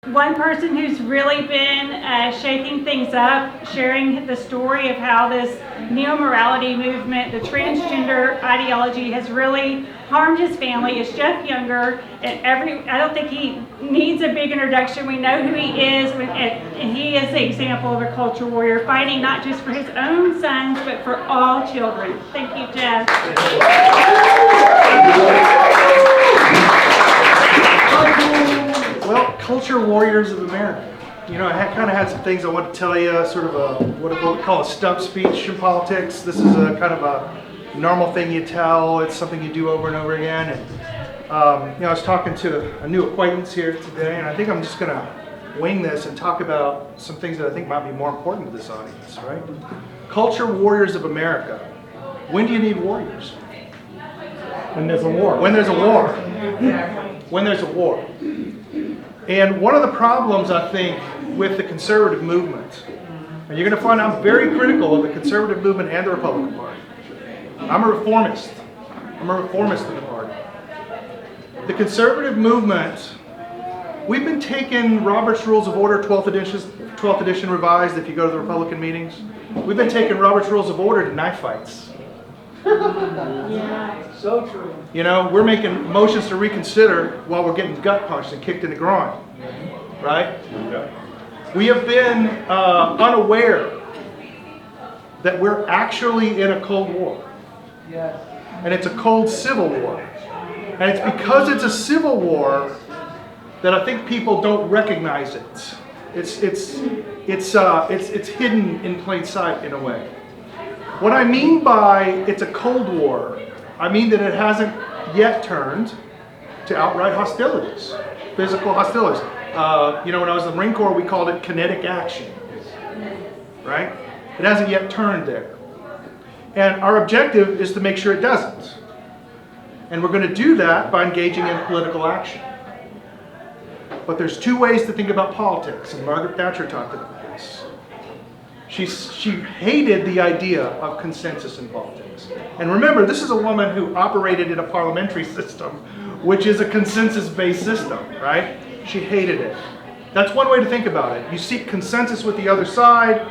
One person who's really been shaking things up, sharing the story of how this neo-morality movement, the transgender ideology, has really harmed his family is Jeff Younger. And I don't think he needs a big introduction. We know who he is, and he is the example of a culture warrior, fighting not just for his own sons, but for all children. Thank you, Jeff. Well, culture warriors of America. You know, I kind of had some things I want to tell you, sort of what we call a stump speech in politics. This is a kind of a normal thing you tell. It's something you do over and over again. And I was talking to a new acquaintance here today, and I think I'm just going to wing this and talk about some things that I think might be more important to this audience, right? Culture warriors of America. When do you need warriors? When there's a war. When there's a war. When there's a war. And one of the problems, I think, with the conservative movement, and you're going to find I'm very critical of the conservative movement and the Republican Party. I'm a reformist. I'm a reformist in the party. The conservative movement, we've been taking Robert's Rules of Order, 12th edition revised, if you go to the Republican meetings. We've been taking Robert's Rules of Order to knife fights. Yeah, so true. You know, we're making motions to reconsider while we're getting gut punched and kicked in the groin, right? We have been unaware that we're actually in a Cold War. Yes. And it's a cold civil war. And it's because it's a civil war that I think people don't recognize it. It's hidden in plain sight in a way. What I mean by it's a Cold War, I mean that it hasn't yet turned to outright hostilities, physical hostilities. When I was in the Marine Corps, we called it kinetic action, right? It hasn't yet turned there. And our objective is to make sure it doesn't. And we're going to do that by engaging in political action. But there's two ways to think about politics, and Margaret Thatcher talked about this. She hated the idea of consensus in politics. And remember, this is a woman who operated in a parliamentary system, which is a consensus-based system, right? She hated it. That's one way to think about it. You seek consensus with the other side,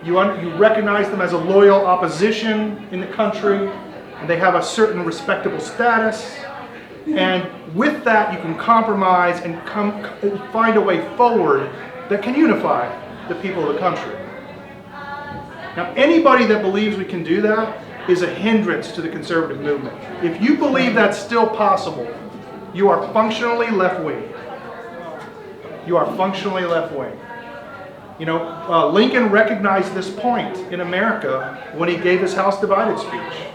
you recognize them as a loyal opposition in the country, and they have a certain respectable status. And with that, you can compromise and find a way forward that can unify the people of the country. Now, anybody that believes we can do that is a hindrance to the conservative movement. If you believe that's still possible, you are functionally left-wing. You are functionally left-wing. You know, Lincoln recognized this point in America when he gave his House Divided speech.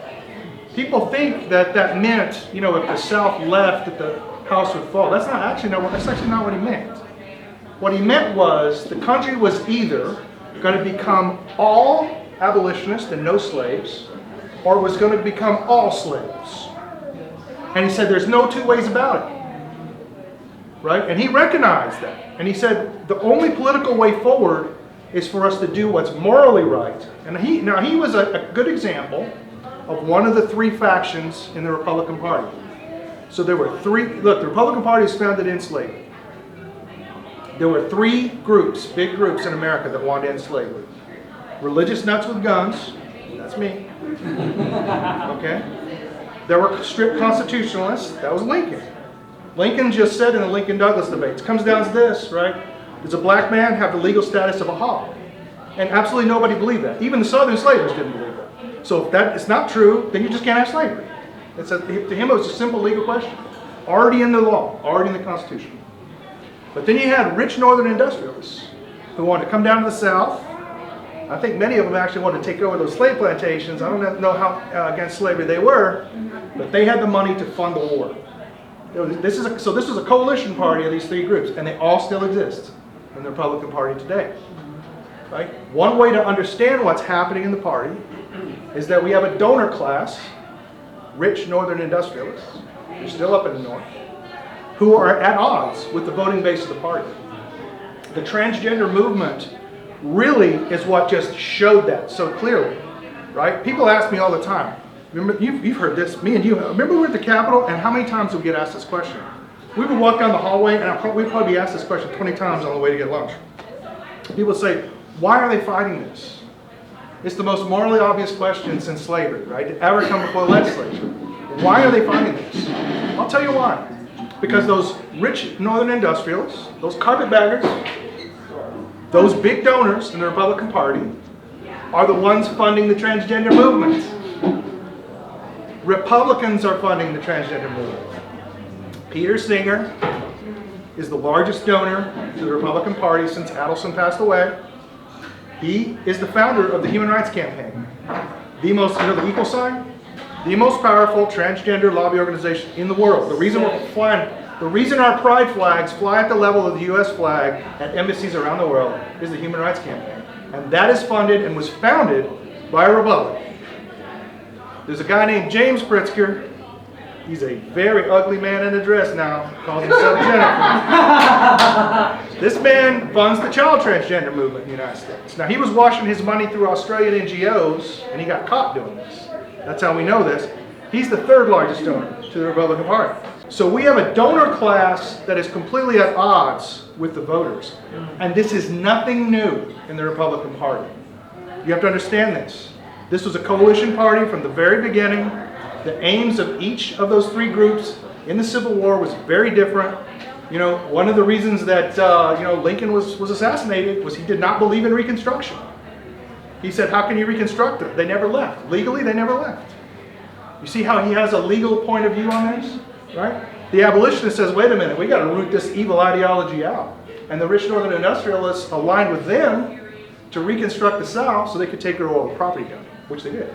People think that meant, if the South left, that the House would fall. That's actually not what he meant. What he meant was the country was either going to become all abolitionists and no slaves, or was going to become all slaves. And he said there's no two ways about it. Right? And he recognized that. And he said the only political way forward is for us to do what's morally right. And he was a good example of one of the three factions in the Republican Party. So there were three, the Republican Party is founded in slavery. There were three groups, big groups in America that wanted to end slavery. Religious nuts with guns, that's me. Okay? There were strict constitutionalists, that was Lincoln. Lincoln just said in the Lincoln-Douglas debates, comes down to this, right? Does a black man have the legal status of a hog? And absolutely nobody believed that. Even the Southern slavers didn't believe that. So if that is not true, then you just can't have slavery. To him it was a simple legal question. Already in the law, already in the Constitution. But then you had rich northern industrialists who wanted to come down to the South. I think many of them actually wanted to take over those slave plantations. I don't know how against slavery they were, but they had the money to fund the war. This was a coalition party of these three groups, and they all still exist in the Republican Party today. Right? One way to understand what's happening in the party is that we have a donor class, rich northern industrialists, who are still up in the north, who are at odds with the voting base of the party. The transgender movement really is what just showed that so clearly, right? People ask me all the time, remember, you've heard this, me and you, remember we were at the Capitol, and how many times do we get asked this question? We would walk down the hallway, and we'd probably be asked this question 20 times on the way to get lunch. People would say, why are they fighting this? It's the most morally obvious question since slavery, right? To ever come before the legislature. Why are they fighting this? I'll tell you why. Because those rich northern industrialists, those carpetbaggers, those big donors in the Republican Party are the ones funding the transgender movement. Republicans are funding the transgender movement. Peter Singer is the largest donor to the Republican Party since Adelson passed away. He is the founder of the Human Rights Campaign. The most, the equal sign? The most powerful transgender lobby organization in the world. The reason our pride flags fly at the level of the US flag at embassies around the world is the Human Rights Campaign. And that is funded and was founded by a Republican. There's a guy named James Pritzker. He's a very ugly man in a dress now, calls himself Jennifer. This man funds the child transgender movement in the United States. Now, he was washing his money through Australian NGOs, and he got caught doing this. That's how we know this. He's the third largest donor to the Republican Party. So we have a donor class that is completely at odds with the voters. And this is nothing new in the Republican Party. You have to understand this. This was a coalition party from the very beginning. The aims of each of those three groups in the Civil War was very different. You know, one of the reasons that Lincoln was assassinated was he did not believe in Reconstruction. He said, how can you reconstruct it? They never left. Legally, they never left. You see how he has a legal point of view on this, right? The abolitionist says, wait a minute, we got to root this evil ideology out. And the rich northern industrialists aligned with them to reconstruct the South so they could take all the property down, which they did.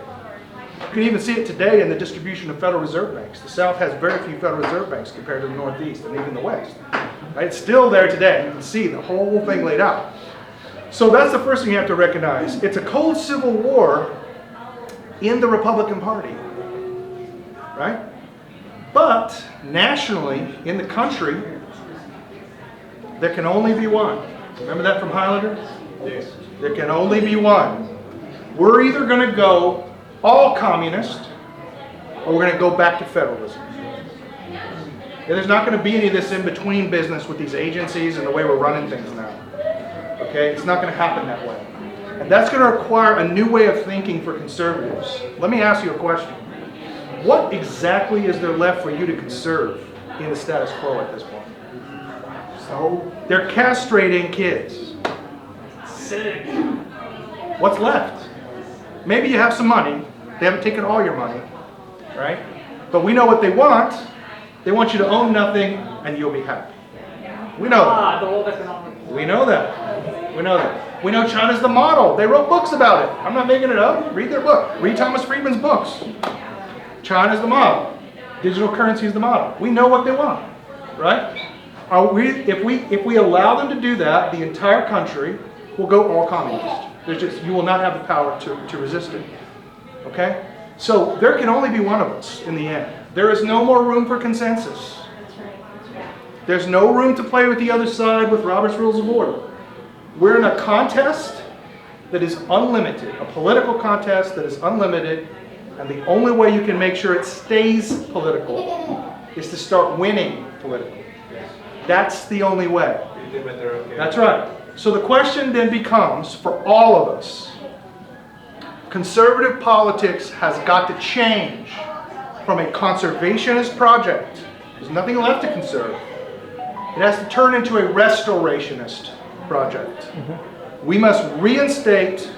You can even see it today in the distribution of Federal Reserve banks. The South has very few Federal Reserve banks compared to the Northeast and even the West. Right? It's still there today. You can see the whole thing laid out. So that's the first thing you have to recognize. It's a cold civil war in the Republican Party. Right? But nationally, in the country, there can only be one. Remember that from Highlander? Yes. There can only be one. We're either going to go all communist, or we're going to go back to federalism. And there's not going to be any of this in-between business with these agencies and the way we're running things now. Okay? It's not going to happen that way. And that's going to require a new way of thinking for conservatives. Let me ask you a question. What exactly is there left for you to conserve in the status quo at this point? So they're castrating kids. Sick. What's left? Maybe you have some money. They haven't taken all your money, right? But we know what they want. They want you to own nothing and you'll be happy. We know that. We know that. We know that. We know China's the model. They wrote books about it. I'm not making it up. Read their book. Read Thomas Friedman's books. China's the model. Digital currency is the model. We know what they want, right? If we allow them to do that, the entire country will go all communist. You will not have the power to resist it. Okay? So there can only be one of us in the end. There is no more room for consensus. There's no room to play with the other side with Robert's Rules of Order. We're in a contest that is unlimited, a political contest that is unlimited, and the only way you can make sure it stays political is to start winning politically. That's the only way. That's right. So the question then becomes, for all of us, conservative politics has got to change from a conservationist project. There's nothing left to conserve. It has to turn into a restorationist project. We must reinstate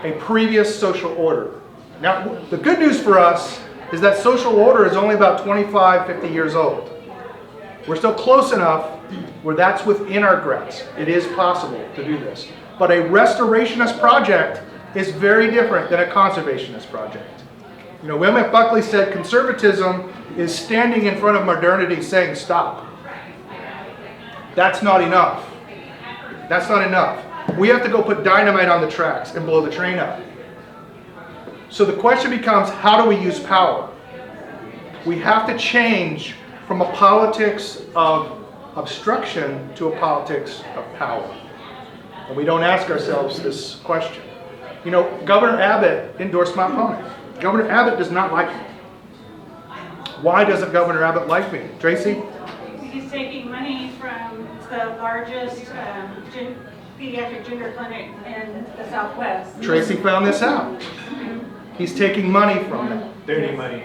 a previous social order. Now, the good news for us is that social order is only about 25, 50 years old. We're still close enough where that's within our grasp. It is possible to do this. But a restorationist project is very different than a conservationist project. You know, William F. Buckley said conservatism is standing in front of modernity saying stop. That's not enough. That's not enough. We have to go put dynamite on the tracks and blow the train up. So the question becomes, how do we use power? We have to change from a politics of obstruction to a politics of power. And we don't ask ourselves this question. You know, Governor Abbott endorsed my opponent. Governor Abbott does not like me. Why doesn't Governor Abbott like me? Tracy? he's taking money from the largest pediatric gender clinic in the Southwest. Tracy found this out. He's taking money from them. Dirty money.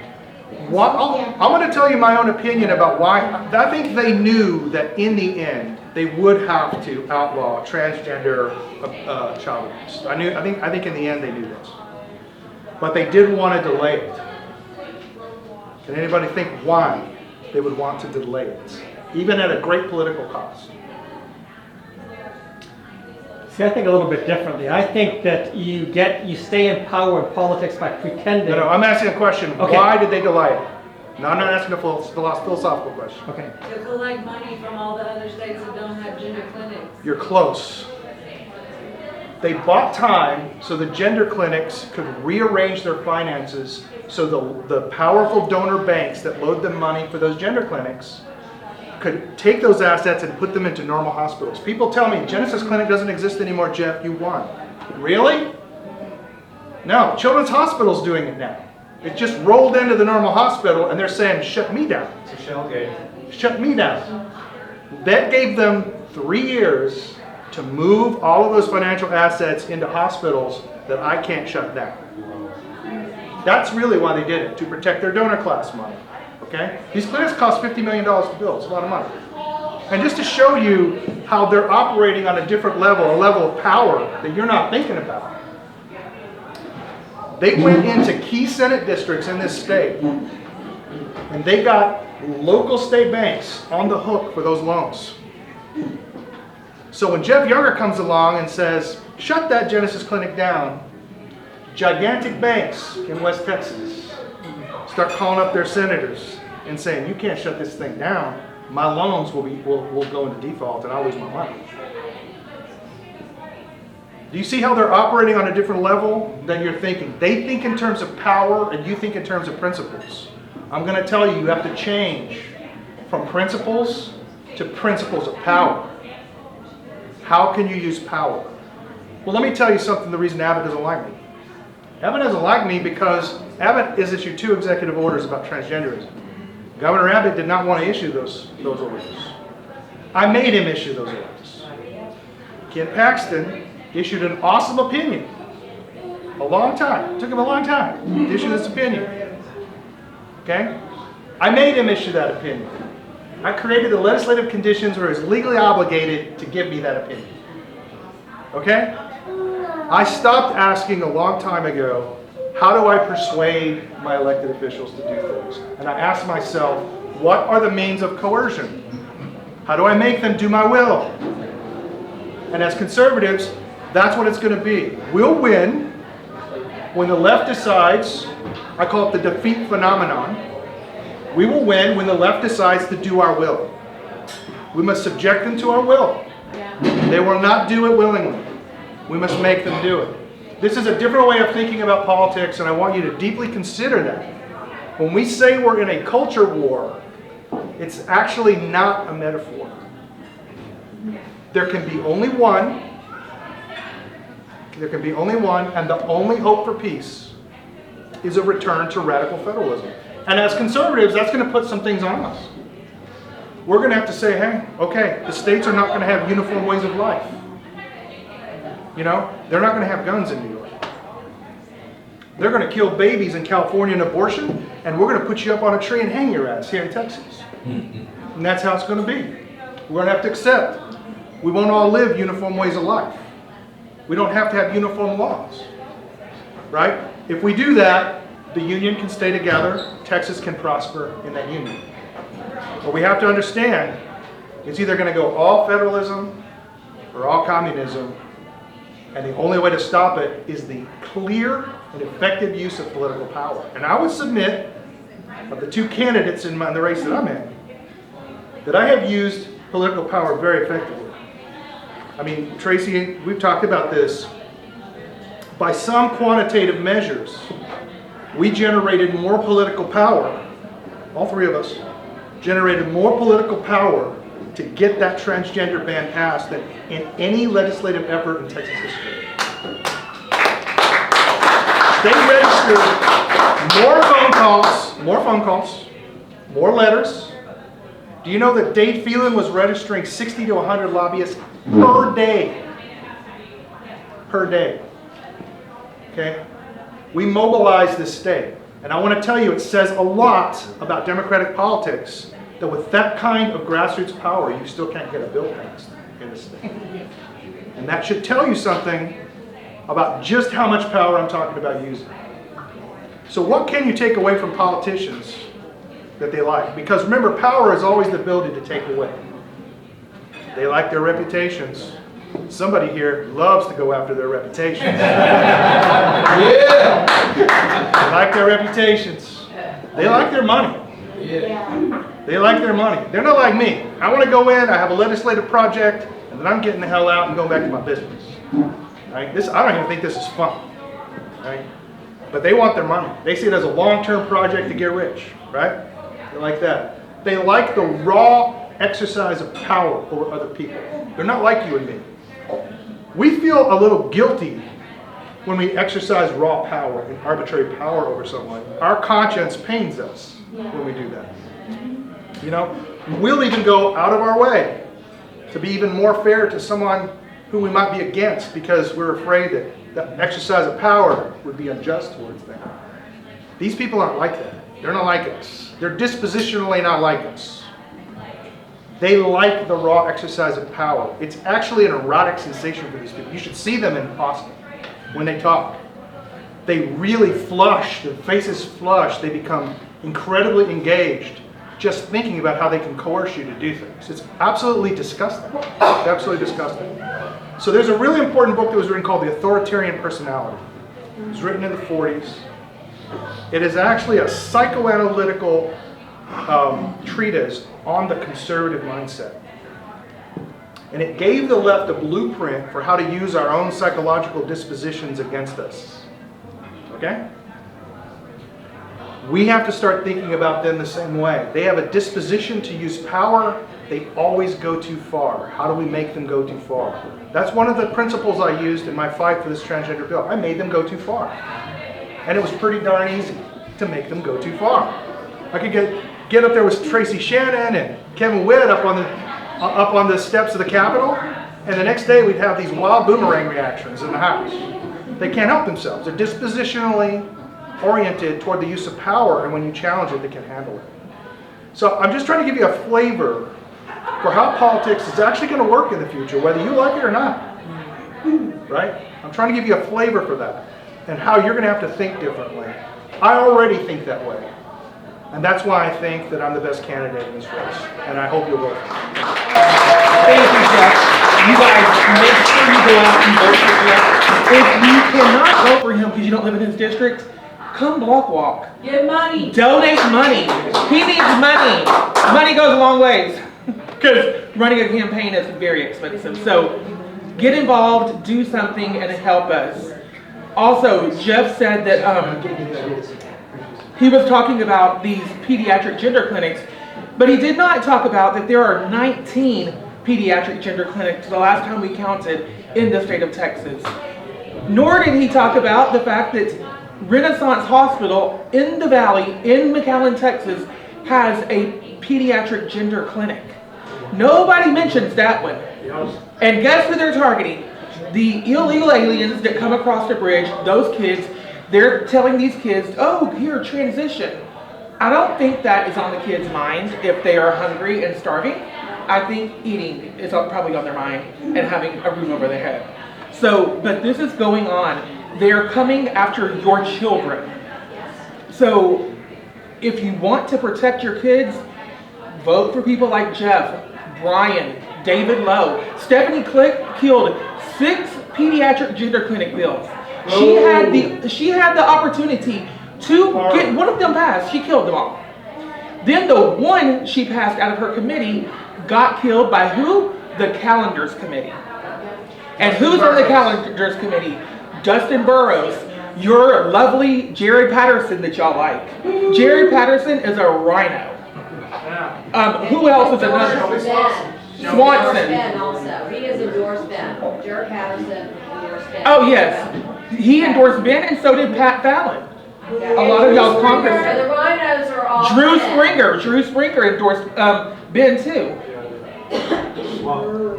I'm going to tell you my own opinion about why. I think they knew that in the end they would have to outlaw transgender child abuse. I think in the end they knew this, but they did want to delay it. Can anybody think why they would want to delay it, even at a great political cost? See, I think a little bit differently. I think that you stay in power in politics by pretending. No, I'm asking a question. Okay. Why did they delay it? No, I'm not asking a philosophical question. Okay. To collect money from all the other states that don't have gender clinics. You're close. They bought time so the gender clinics could rearrange their finances so the powerful donor banks that load them money for those gender clinics could take those assets and put them into normal hospitals. People tell me, Genesis Clinic doesn't exist anymore, Jeff, you won. Really? No, Children's Hospital's doing it now. It just rolled into the normal hospital and they're saying, shut me down. It's a shell game. Shut me down. That gave them 3 years to move all of those financial assets into hospitals that I can't shut down. That's really why they did it, to protect their donor class money. Okay? These clinics cost $50 million to build. It's a lot of money. And just to show you how they're operating on a different level, a level of power that you're not thinking about. They went into key Senate districts in this state, and they got local state banks on the hook for those loans. So when Jeff Younger comes along and says, shut that Genesis Clinic down, gigantic banks in West Texas start calling up their senators and saying, you can't shut this thing down. My loans will go into default and I'll lose my money. Do you see how they're operating on a different level than you're thinking? They think in terms of power and you think in terms of principles. I'm going to tell you, you have to change from principles to principles of power. How can you use power? Well, let me tell you something, the reason Abbott doesn't like me. Abbott doesn't like me because Abbott has issued 2 executive orders about transgenderism. Governor Abbott did not want to issue those orders. I made him issue those orders. Ken Paxton issued an awesome opinion. A long time. It took him a long time to issue this opinion. Okay? I made him issue that opinion. I created the legislative conditions where he was legally obligated to give me that opinion. Okay? I stopped asking a long time ago, how do I persuade my elected officials to do things? And I asked myself, what are the means of coercion? How do I make them do my will? And as conservatives, that's what it's going to be. We'll win when the left decides, I call it the defeat phenomenon. We will win when the left decides to do our will. We must subject them to our will. They will not do it willingly. We must make them do it. This is a different way of thinking about politics, and I want you to deeply consider that. When we say we're in a culture war, it's actually not a metaphor. There can be only one. There can be only one, and the only hope for peace is a return to radical federalism. And as conservatives, that's going to put some things on us. We're going to have to say, hey, okay, the states are not going to have uniform ways of life. You know, they're not going to have guns in New York. They're going to kill babies in California in abortion, and we're going to put you up on a tree and hang your ass here in Texas. And that's how it's going to be. We're going to have to accept. We won't all live uniform ways of life. We don't have to have uniform laws. Right? If we do that, the union can stay together, Texas can prosper in that union. What we have to understand, it's either going to go all federalism or all communism, and the only way to stop it is the clear and effective use of political power. And I would submit, of the 2 candidates in the race that I'm in, that I have used political power very effectively. I mean, Tracy, we've talked about this. By some quantitative measures, we generated more political power, all 3 of us, generated more political power to get that transgender ban passed than in any legislative effort in Texas history. They registered more phone calls, more letters, Do you know that Dade Phelan was registering 60 to 100 lobbyists per day? Per day. Okay? We mobilize this state. And I want to tell you, it says a lot about democratic politics that with that kind of grassroots power, you still can't get a bill passed in this state. And that should tell you something about just how much power I'm talking about using. So what can you take away from politicians that they like? Because remember, power is always the ability to take away. They like their reputations. Somebody here loves to go after their reputations. Yeah! They like their reputations. They like their money. Yeah. They like their money. They're not like me. I want to go in, I have a legislative project, and then I'm getting the hell out and going back to my business. Right? I don't even think this is fun. Right? But they want their money. They see it as a long-term project to get rich. Right? They like that. They like the raw exercise of power over other people. They're not like you and me. We feel a little guilty when we exercise raw power and arbitrary power over someone. Our conscience pains us when we do that. You know, we'll even go out of our way to be even more fair to someone who we might be against because we're afraid that the exercise of power would be unjust towards them. These people aren't like that. They're not like us. They're dispositionally not like us. They like the raw exercise of power. It's actually an erotic sensation for these people. You should see them in Austin when they talk. They really flush, their faces flush. They become incredibly engaged just thinking about how they can coerce you to do things. It's absolutely disgusting. Absolutely disgusting. So there's a really important book that was written called The Authoritarian Personality. It was written in the 40s. It is actually a psychoanalytical treatise on the conservative mindset. And it gave the left a blueprint for how to use our own psychological dispositions against us. Okay? We have to start thinking about them the same way. They have a disposition to use power. They always go too far. How do we make them go too far? That's one of the principles I used in my fight for this transgender bill. I made them go too far. And it was pretty darn easy to make them go too far. I could get up there with Tracy Shannon and Kevin Witt up on the steps of the Capitol, and the next day we'd have these wild boomerang reactions in the House. They can't help themselves. They're dispositionally oriented toward the use of power, and when you challenge it, they can handle it. So I'm just trying to give you a flavor for how politics is actually going to work in the future, whether you like it or not. Right? I'm trying to give you a flavor for that, and how you're going to have to think differently. I already think that way. And that's why I think that I'm the best candidate in this race. And I hope you'll vote. Thank you, Jeff. You guys, make sure you go out and vote for Jeff. If you cannot vote for him because you don't live in his district, come block walk. Give money. Donate money. He needs money. Money goes a long ways. Because running a campaign is very expensive. So get involved, do something, and help us. Also, Jeff said that he was talking about these pediatric gender clinics, but he did not talk about that there are 19 pediatric gender clinics the last time we counted in the state of Texas. Nor did he talk about the fact that Renaissance Hospital in the Valley in McAllen, Texas has a pediatric gender clinic. Nobody mentions that one. And guess who they're targeting? The illegal aliens that come across the bridge, those kids. They're telling these kids, oh, here, transition. I don't think that is on the kids' mind if they are hungry and starving. I think eating is probably on their mind and having a roof over their head. So, but this is going on. They're coming after your children. So, if you want to protect your kids, vote for people like Jeff, Brian, David Lowe. Stephanie Click killed 6 pediatric gender clinic bills. She had the opportunity to get one of them passed. She killed them all. Then the one she passed out of her committee got killed by who? The Calendars Committee. And who's on the Calendars Committee? Dustin Burrows. Your lovely Jerry Patterson that y'all like. Jerry Patterson is a rhino. Who else is another? Swanson. Ben also. He has endorsed Ben. Jerry Patterson endorsed Ben. Oh yes. He endorsed Ben, and so did Pat Fallon. A lot of y'all's So Congress. the rhinos are all. Drew in. Springer endorsed Ben too.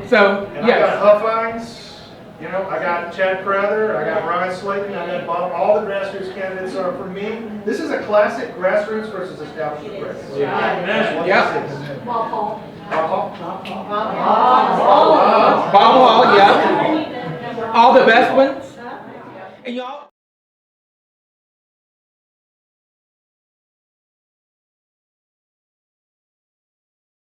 So, And I got yes. Huffines, you know, I got Chad Prather, I got Ryan Slayton, I got Bob, all the grassroots candidates are for me. This is a classic grassroots versus establishment race. Yep. Well, Paul. Bob Hall, yeah. All the best ones. And y'all.